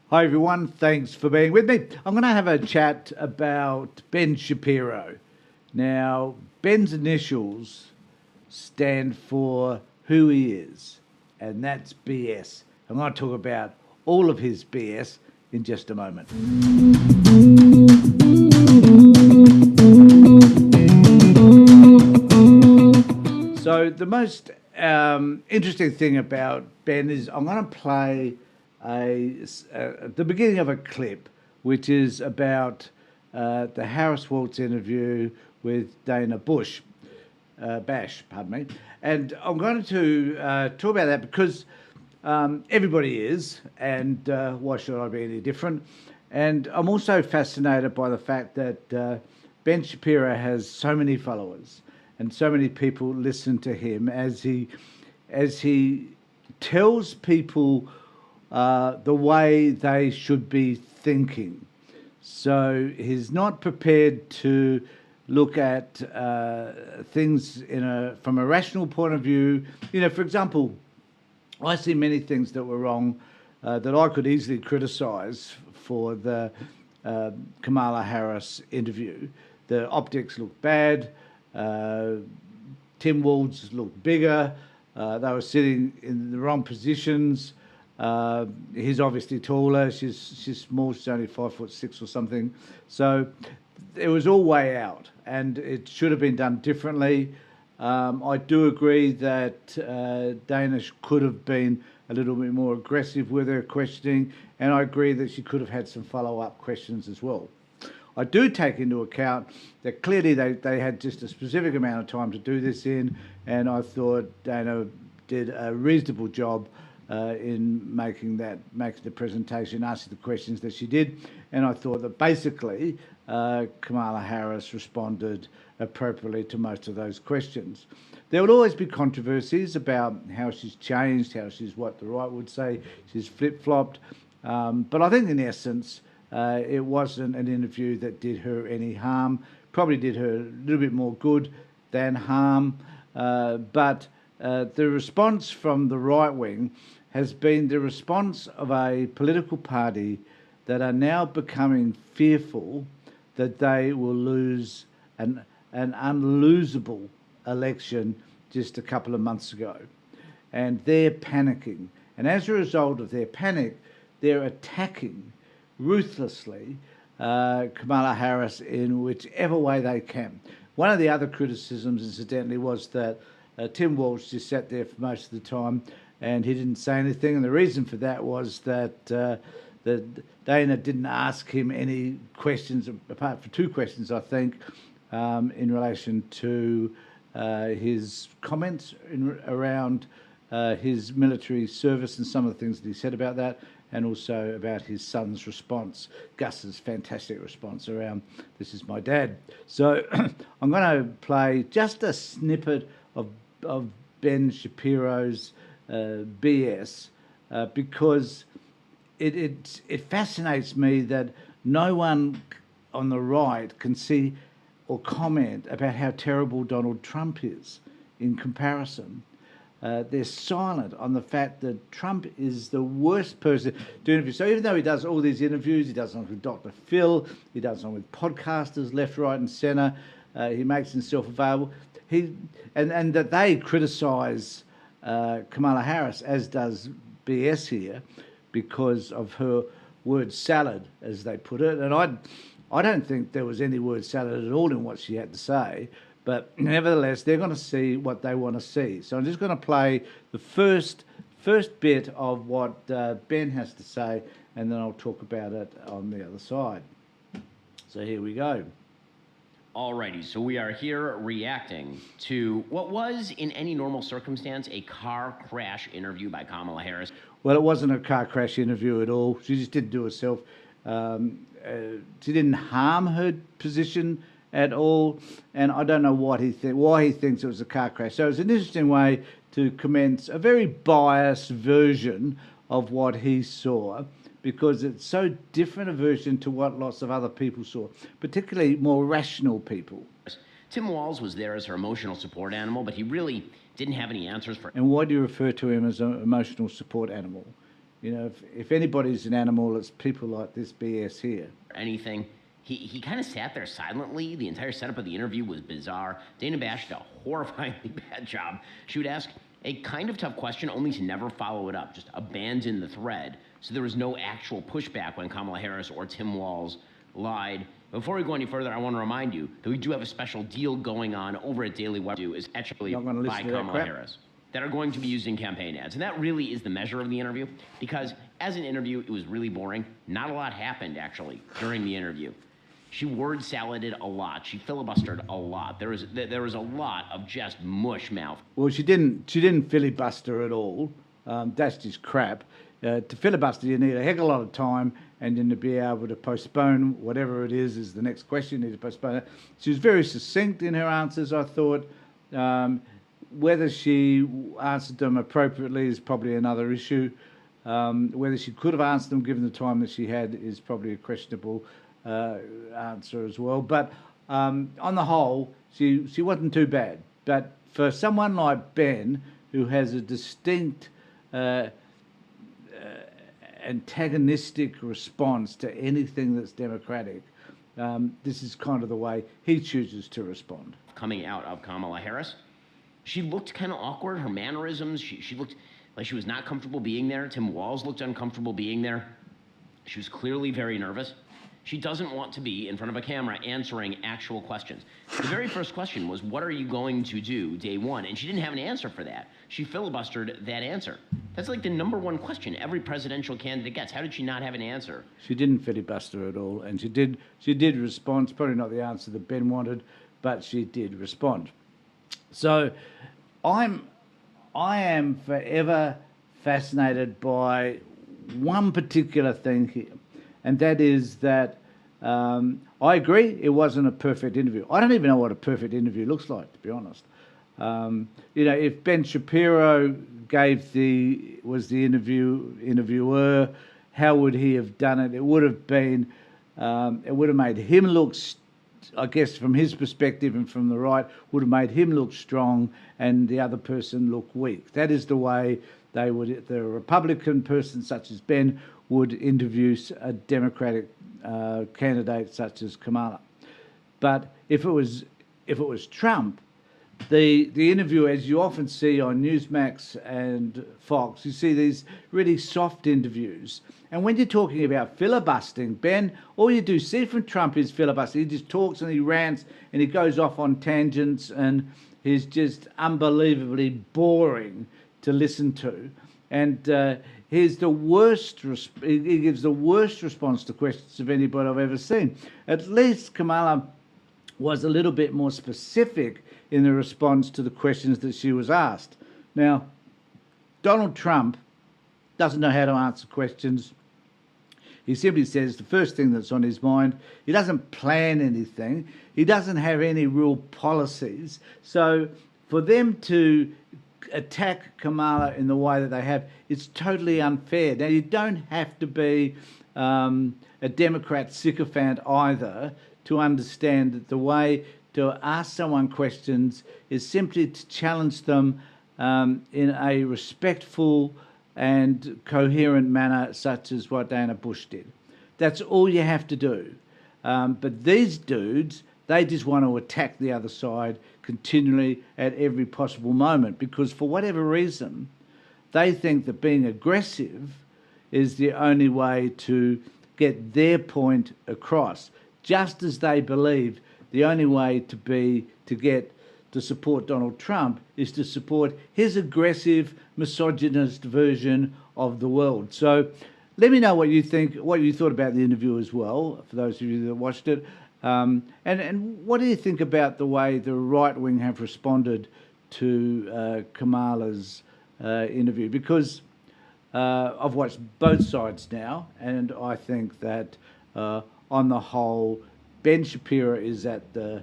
Hi everyone, thanks for being with me. I'm going to have a chat about Ben Shapiro. Now, Ben's initials stand for who he is, and that's BS. I'm going to talk about all of his BS in just a moment. So the most interesting thing about Ben is I'm going to play the beginning of a clip, which is about the Harris Waltz interview with Dana Bash, pardon me. And I'm going to talk about that because everybody is, and why should I be any different? And I'm also fascinated by the fact that Ben Shapiro has so many followers and so many people listen to him as he tells people the way they should be thinking. So he's not prepared to look at things from a rational point of view. You know, for example, I see many things that were wrong that I could easily criticise for the Kamala Harris interview. The optics looked bad. Tim Walz looked bigger. They were sitting in the wrong positions. He's obviously taller. She's small. She's only 5'6" or something. So it was all way out, and it should have been done differently. I do agree that Dana could have been a little bit more aggressive with her questioning, and I agree that she could have had some follow-up questions as well. I do take into account that clearly they had just a specific amount of time to do this in, and I thought Dana did a reasonable job in making the presentation, asking the questions that she did, and I thought that basically Kamala Harris responded appropriately to most of those questions. There will always be controversies about how she's changed, how she's what the right would say, she's flip-flopped, but I think in essence it wasn't an interview that did her any harm, probably did her a little bit more good than harm, but the response from the right wing has been the response of a political party that are now becoming fearful that they will lose an unlosable election just a couple of months ago. And they're panicking. And as a result of their panic, they're attacking ruthlessly Kamala Harris in whichever way they can. One of the other criticisms, incidentally, was that Tim Walz just sat there for most of the time and he didn't say anything. And the reason for that was that Dana didn't ask him any questions, apart from two questions, I think, in relation to his comments around his military service and some of the things that he said about that, and also about his son's response, Gus's fantastic response around, "This is my dad." So I'm going to play just a snippet of Ben Shapiro's BS because it fascinates me that no one on the right can see or comment about how terrible Donald Trump is in comparison. They're silent on the fact that Trump is the worst person to interview. So even though he does all these interviews, he does them with Dr. Phil, he does them with podcasters left, right and centre, he makes himself available. And that they criticise Kamala Harris, as does BS here, because of her word salad, as they put it. And I don't think there was any word salad at all in what she had to say. But nevertheless, they're going to see what they want to see. So I'm just going to play the first bit of what Ben has to say, and then I'll talk about it on the other side. So here we go. Alrighty, so we are here reacting to what was, in any normal circumstance, a car crash interview by Kamala Harris. Well, it wasn't a car crash interview at all. She just didn't do herself. She didn't harm her position at all, and I don't know why he thinks it was a car crash. So it's an interesting way to commence a very biased version of what he saw, because it's so different a version to what lots of other people saw, particularly more rational people. Tim Walz was there as her emotional support animal, but he really didn't have any answers for... And why do you refer to him as an emotional support animal? You know, if anybody's an animal, it's people like this BS here. Anything. He kind of sat there silently. The entire setup of the interview was bizarre. Dana Bash did a horrifyingly bad job. She would ask a kind of tough question only to never follow it up, just abandon the thread. So there was no actual pushback when Kamala Harris or Tim Walz lied. Before we go any further, I want to remind you that we do have a special deal going on over at Daily Web. Is actually by Kamala Harris that are going to be used in campaign ads. And that really is the measure of the interview, because as an interview, it was really boring. Not a lot happened, actually, during the interview. She word saladed a lot. She filibustered a lot. There was a lot of just mush mouth. Well, she didn't filibuster at all. That's just crap. To filibuster, you need a heck of a lot of time, and then to be able to postpone whatever it is the next question. You need to postpone it. She was very succinct in her answers, I thought. Whether she answered them appropriately is probably another issue. Whether she could have answered them given the time that she had is probably a questionable answer as well. But on the whole, she wasn't too bad. But for someone like Ben, who has a distinct antagonistic response to anything that's democratic, this is kind of the way he chooses to respond. Coming out of Kamala Harris, she looked kind of awkward. Her mannerisms, she looked like she was not comfortable being there. Tim Walz looked uncomfortable being there. She was clearly very nervous. She doesn't want to be in front of a camera answering actual questions. The very first question was, what are you going to do day one? And she didn't have an answer for that. She filibustered that answer. That's like the number one question every presidential candidate gets. How did she not have an answer? She didn't filibuster at all, and she did respond. It's probably not the answer that Ben wanted, but she did respond. So I am forever fascinated by one particular thing here, and that is that I agree it wasn't a perfect interview. I don't even know what a perfect interview looks like, to be honest. You know, if Ben Shapiro was the interviewer, how would he have done it? It would have made him look, I guess from his perspective and from the right, would have made him look strong and the other person look weak. That is the way the Republican person such as Ben would interview a Democratic candidate such as Kamala. But if it was Trump, the interview, as you often see on Newsmax and Fox, you see these really soft interviews. And when you're talking about filibustering, Ben, all you do see from Trump is filibuster. He just talks and he rants and he goes off on tangents and he's just unbelievably boring to listen to. And he's the worst. He gives the worst response to questions of anybody I've ever seen. At least Kamala was a little bit more specific in the response to the questions that she was asked. Now, Donald Trump doesn't know how to answer questions. He simply says the first thing that's on his mind. He doesn't plan anything. He doesn't have any real policies. So for them to attack Kamala in the way that they have, it's totally unfair. Now, you don't have to be a Democrat sycophant either to understand that the way to ask someone questions is simply to challenge them in a respectful and coherent manner, such as what Dana Bush did. That's all you have to do. But these dudes, they just want to attack the other side continually at every possible moment because for whatever reason, they think that being aggressive is the only way to get their point across, just as they believe the only way to support Donald Trump is to support his aggressive, misogynist version of the world. So let me know what you think, what you thought about the interview as well, for those of you that watched it. And what do you think about the way the right wing have responded to Kamala's interview? Because I've watched both sides now, and I think that on the whole, Ben Shapiro is at the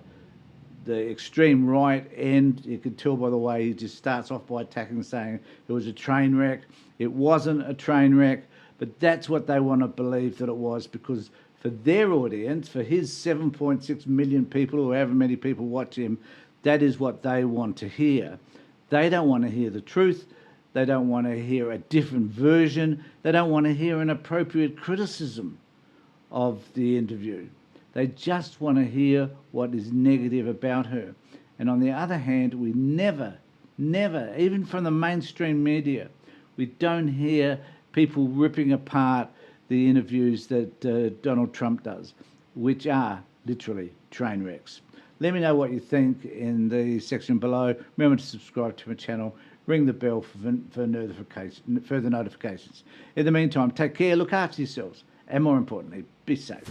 extreme right end. You can tell by the way he just starts off by attacking, saying it was a train wreck. It wasn't a train wreck, but that's what they want to believe that it was, because for their audience, for his 7.6 million people, or however many people watch him, that is what they want to hear. They don't want to hear the truth. They don't want to hear a different version. They don't want to hear an appropriate criticism of the interview. They just want to hear what is negative about her. And on the other hand, we never, even from the mainstream media, we don't hear people ripping apart the interviews that Donald Trump does, which are literally train wrecks. Let me know what you think in the section below. Remember to subscribe to my channel, ring the bell for further notifications. In the meantime, take care, look after yourselves, and more importantly, be safe.